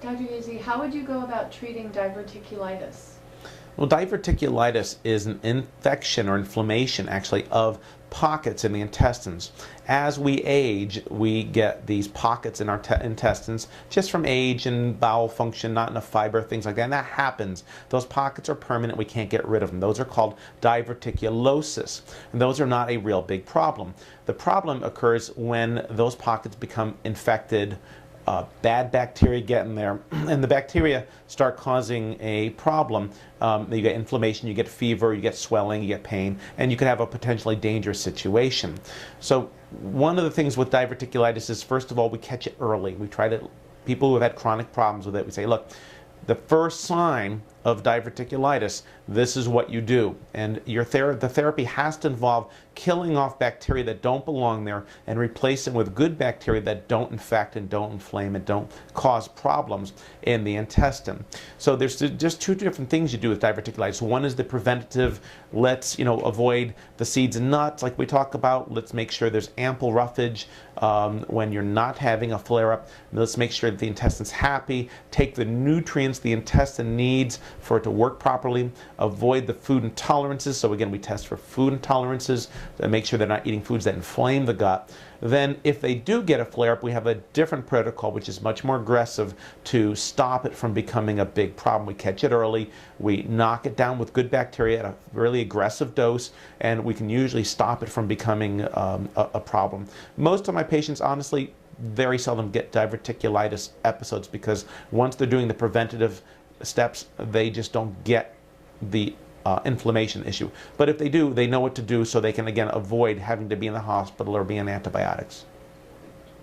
Dr. Yazzie, how would you go about treating diverticulitis? Well, diverticulitis is an infection or inflammation, actually, of pockets in the intestines. As we age, we get these pockets in our intestines just from age and bowel function, not enough fiber, things like that. And that happens. Those pockets are permanent. We can't get rid of them. Those are called diverticulosis. And those are not a real big problem. The problem occurs when those pockets become infected. Bad bacteria get in there, and the bacteria start causing a problem. You get inflammation, you get fever, you get swelling, you get pain, and you could have a potentially dangerous situation. So one of the things with diverticulitis is, first of all, we catch it early. We try to, people who have had chronic problems with it, we say, look, the first sign of diverticulitis, this is what you do. And the therapy has to involve killing off bacteria that don't belong there and replacing with good bacteria that don't infect and don't inflame and don't cause problems in the intestine. So there's just two different things you do with diverticulitis. One is the preventative, let's avoid the seeds and nuts like we talk about. Let's make sure there's ample roughage when you're not having a flare-up. Let's make sure that the intestine's happy. Take the nutrients the intestine needs for it to work properly. Avoid the food intolerances. So again, we test for food intolerances to make sure they're not eating foods that inflame the gut. Then if they do get a flare-up, we have a different protocol which is much more aggressive to stop it from becoming a big problem. We catch it early, we knock it down with good bacteria at a really aggressive dose, and we can usually stop it from becoming a problem. Most of my patients, honestly, very seldom get diverticulitis episodes because once they're doing the preventative steps, they just don't get the inflammation issue. But if they do, they know what to do so they can, again, avoid having to be in the hospital or be on antibiotics.